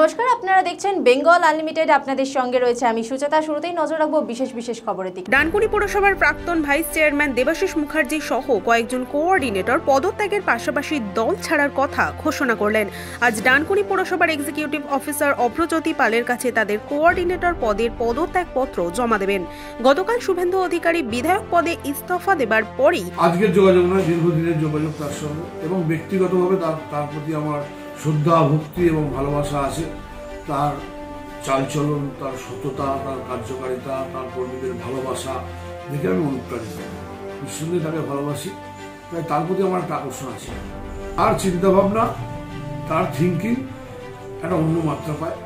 নমস্কার, আপনারা দেখছেন বেঙ্গল আনলিমিটেড। আপনাদের সঙ্গে রয়েছে আমি সুচেতা। শুরুতেই নজর রাখবো বিশেষ খবরের দিকে। ডানকুনি পৌরসভার প্রাক্তন ভাইস চেয়ারম্যান দেবাশিস মুখার্জি সহ কয়েকজন কোঅর্ডিনেটর পদত্যাগের পাশাপাশি দল ছাড়ার কথা ঘোষণা করলেন। আজ ডানকুনি পৌরসভার এক্সিকিউটিভ অফিসার অভ্রজ্যোতি পালের কাছে তাদের কোঅর্ডিনেটর পদের পদত্যাগপত্র জমা দেবেন। গতকাল শুভেন্দু অধিকারী বিধায়ক পদে ইস্তফা দেবার পরেই আজকের যোগাযোগ নয়, দীর্ঘদিনের যোগাযোগ তার সঙ্গে, এবং ব্যক্তিগতভাবে তার প্রতি আমার শ্রদ্ধা, ভক্তি এবং ভালোবাসা আছে। তার চালচলন, তার সততা, তার কার্যকারিতা, তার কর্মীদের ভালোবাসা দেখে আমি অনুপ্রাণিত। নিঃসন্দেহে তাকে ভালোবাসি, তাই তার প্রতি আমার একটা আকর্ষণ আছে। তার চিন্তাভাবনা, তার থিঙ্কিং একটা অন্য মাত্রা পায়,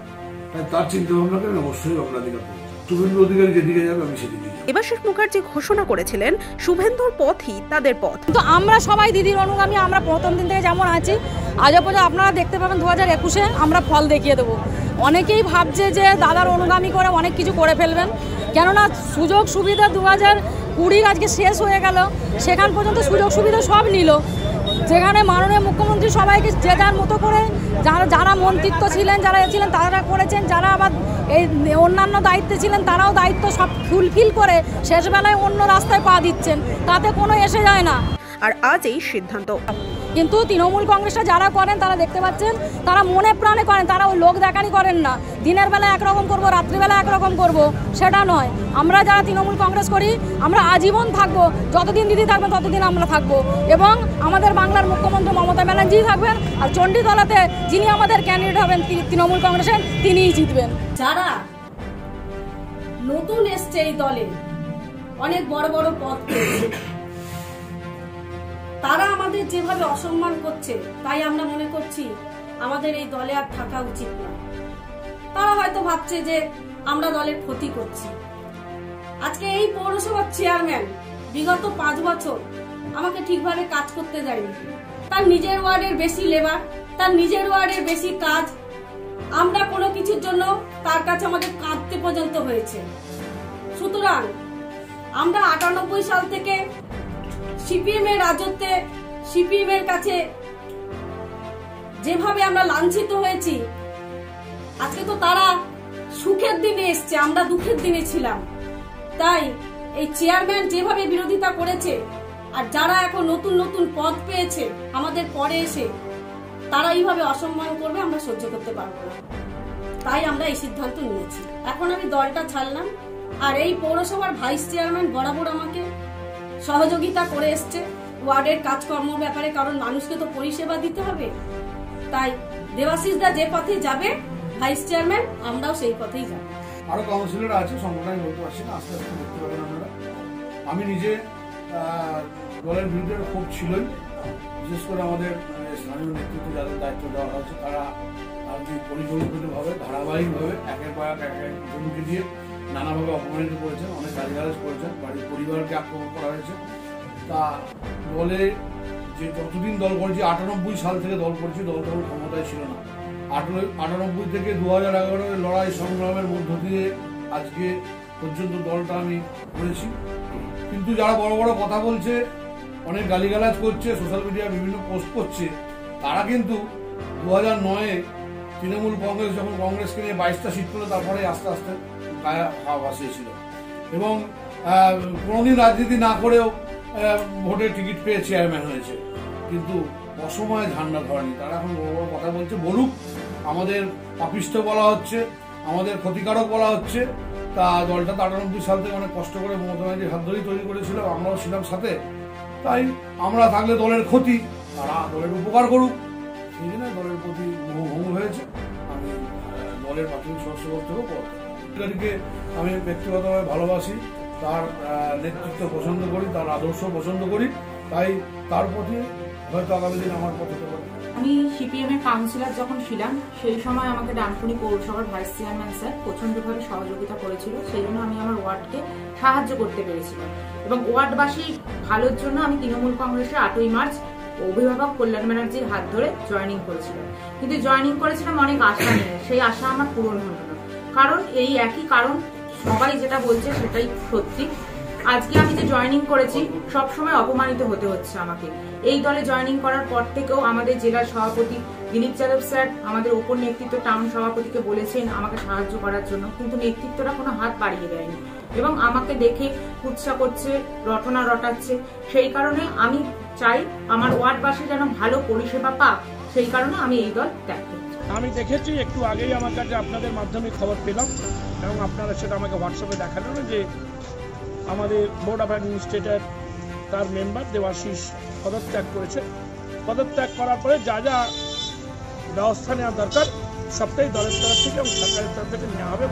তাই তার চিন্তাভাবনাকে আমি অবশ্যই অগ্রাধিকার করি। শুভেন্দু অধিকারী যেদিকে যাবে আমি সেদিকে। দেবাশিস মুখার্জি ঘোষণা করেছিলেন শুভেন্দুর পথই তাদের পথ। তো আমরা সবাই দিদির অনুগামী, আমরা প্রথম দিন থেকে যেমন আছি আজও পর্যন্ত আপনারা দেখতে পাবেন 2021-এ আমরা ফল দেখিয়ে দেবো। অনেকেই ভাবছে যে দাদার অনুগামী করে অনেক কিছু করে ফেলবেন, কেননা সুযোগ সুবিধা 2020 আজকে শেষ হয়ে গেল, সেখান পর্যন্ত সুযোগ সুবিধা সব নিল। যেখানে মাননীয় মুখ্যমন্ত্রী সবাইকে যে যার মতো করে যারা মন্ত্রিত্ব ছিলেন, যারা ছিলেন তারা করেছেন, যারা আবার এই অন্যান্য দায়িত্বে ছিলেন তারাও দায়িত্ব সব ফুলফিল করে শেষবেলায় অন্য রাস্তায় পা দিচ্ছেন, তাতে কোনো এসে যায় না। আর আজ এই সিদ্ধান্ত কিন্তু তৃণমূল কংগ্রেসটা যারা করেন তারা দেখতে পাচ্ছেন, তারা মনে প্রাণে করেন, তারা ওই লোক দেখানি করেন না। দিনের বেলা একরকম করব, রাত্রিবেলা একরকম করব, সেটা নয়। আমরা যারা তৃণমূল কংগ্রেস করি আমরা আজীবন থাকবো, যতদিন দিদি থাকবেন ততদিন আমরা থাকবো, এবং আমাদের বাংলার মুখ্যমন্ত্রী মমতা ব্যানার্জি থাকবেন, আর চণ্ডীতলাতে যিনি আমাদের ক্যান্ডিডেট হবেন তৃণমূল কংগ্রেসের, তিনিই জিতবেন। যারা নতুন এসছে এই দলে, অনেক বড় বড় পদ পেয়েছে, তারা আমাদের যেভাবে অসম্মান করছে, তাই আমরা মনে করছি আমাদের এই দলে আর থাকা উচিত না। তারা হয়তো ভাবছে যে আমরা দলের ক্ষতি করছি। আজকে এই পৌরসভার চেয়ারম্যান বিগত 5 বছর আমাকে ঠিকভাবে কাজ করতে দেয়নি। তার নিজের ওয়ার্ডের বেশি লেবার, তার নিজের ওয়ার্ডের বেশি কাজ, আমরা কোনো কিছুর জন্য তার কাছে আমাদের কাঁদতে পর্যন্ত হয়েছে। সুতরাং আমরা 98 সাল থেকে সিপিএম এর রাজত্বে, সিপিএম এর কাছে যেভাবে আমরা লাঞ্ছিত হয়েছি, আজকে তো তারা সুখের দিনে এসছে, আমরা দুঃখের দিনে ছিলাম। তাই এই চেয়ারম্যান যেভাবে বিরোধিতা করেছে, আর যারা এখন নতুন নতুন পদ পেয়েছে আমাদের পরে এসে, তারা এইভাবে অসম্মান করবে, আমরা সহ্য করতে পারবো না। তাই আমরা এই সিদ্ধান্ত নিয়েছি। এখন আমি দলটা ছাড়লাম, আর এই পৌরসভার ভাইস চেয়ারম্যান বরাবর আমাকে সহযোগিতা করে এসছে ওয়ার্ডের কাজকর্ম ব্যাপারে, কারণ মানুষকে তো পরিষেবা দিতে হবে। তাই দেবাশিস দা যে পথে যাবে ভাইস চেয়ারম্যান, আমরাও সেই পথেই যাব। আরো কাউন্সিলর আছে, সংগঠন বলতে পারছি না, আস্তে আস্তে দেখতে পাবেন আপনারা। আমি নিজে দলের বিরুদ্ধে খুব ছিলই, বিশেষ করে আমাদের স্থানীয় নেতৃত্ব যাদের দায়িত্ব দেওয়া হয়েছে, তারা আর কি পরিকল্পিতভাবে ধারাবাহিকভাবে একের পর এক একজনকে দিয়ে নানাভাবে অপমানিত করেছেন, অনেক গালিগালাজ করেছেন, বাড়ির পরিবারকে আক্রমণ করা হয়েছে। তা দলে যে যতদিন দল করেছি, 98 সাল থেকে দল করেছি, দল তখন ক্ষমতায় ছিল না। 98 থেকে 2011 লড়াই সংগ্রামের মধ্য দিয়ে আজকে পর্যন্ত দলটা আমি করেছি। কিন্তু যারা বড় বড় কথা বলছে, অনেক গালিগালাজ করছে, সোশ্যাল মিডিয়ায় বিভিন্ন পোস্ট করছে, তারা কিন্তু 2009-এ তৃণমূল কংগ্রেস যখন কংগ্রেসকে নিয়ে 22টা সিট পেল, তারপরে আস্তে আস্তে গায়ে হাওয়া ভাসিয়েছিল, এবং কোনোদিন রাজনীতি না করেও ভোটের টিকিট পেয়ে চেয়ারম্যান হয়েছে। কিন্তু অসময়ে ঝান্ডা ধরেনি। তারা এখন বড় বড় কথা বলছে, বলুক। আমাদের পাপিষ্ঠ বলা হচ্ছে, আমাদের ক্ষতিকারক বলা হচ্ছে। তা দলটা 98 সাল থেকে অনেক কষ্ট করে মমতা ব্যানার্জির হাত ধরেই তৈরি করেছিল, আমরাও ছিলাম সাথে। তাই আমরা থাকলে দলের ক্ষতি, তারা দলের উপকার করুক, সেই জন্য দলের প্রতি মোহভঙ্গ হয়েছে। আমি দলের প্রাথমিক সদস্য থেকেও পদত্যাগকে আমি ব্যক্তিগতভাবে ভালোবাসি, তার নেতৃত্ব পছন্দ করি, তার আদর্শ পছন্দ করি, তাই তার প্রতি হয়তো আগামী দিন আমার পথ হতে পারে। আমি সিপিএম এর কাউন্সিলর যখন ছিলাম, সেই সময় আমাকে ডানকুনি পৌরসভার ভাইস চেয়ারম্যান স্যার প্রচন্ডভাবে সহযোগিতা করেছিল, সেই জন্য আমি আমার ওয়ার্ডকে সাহায্য করতে পেরেছিলাম। এবং ওয়ার্ডবাসীর ভালোর জন্য আমি তৃণমূল কংগ্রেসের 8ই মার্চ অভিভাবক কল্যাণ ব্যানার্জির হাত ধরে জয়েনিং করেছিলাম। কিন্তু জয়েনিং করেছিলাম অনেক আশা নিয়ে, সেই আশা আমার পূরণ হলো না। কারণ এই একই কারণ, সবাই যেটা বলছে সেটাই সত্যি, আজকে আমি যে জয়েনিং করেছি সবসময় অপমানিত হতে হচ্ছে আমাকে। এই দলে জয়েনিং করার পর থেকেও আমাদের জেলার সভাপতি দিলীপ যাদব স্যার আমাদের উপর নেতৃত্ব টাউন সভাপতিকে বলেছেন আমাকে সাহায্য করার জন্য, কিন্তু নেতৃত্বরা কোনো হাত বাড়িয়ে দেয়নি এবং আমাকে দেখে কুৎসা করছে, রটনা রটাচ্ছে। সেই কারণে আমি চাই আমার ওয়ার্ডবাসী যেন ভালো পরিষেবা পাক, সেই কারণে আমি এই দল ত্যাগ করছি। আমি দেখেছি একটু আগেই আমার কাছে আপনাদের মাধ্যমে খবর পেলাম এবং আপনারা সেটা আমাকে হোয়াটসঅ্যাপে দেখালেন যে আমাদের বোর্ড অফ অ্যাডমিনিস্ট্রেটর তার মেম্বার দেবাশিস পদত্যাগ করেছে। পদত্যাগ করার পরে যা যা ব্যবস্থা নেওয়া দরকার সবটাই দলের তরফ থেকে এবং সরকারের তরফ থেকে নেওয়া হবে।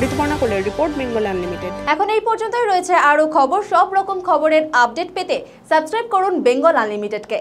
ঋতুপর্ণা কোলের রিপোর্ট, বেঙ্গল আনলিমিটেড। এখন এই পর্যন্তই রয়েছে আরও খবর। সব রকম খবরের আপডেট পেতে সাবস্ক্রাইব করুন বেঙ্গল আনলিমিটেডকে।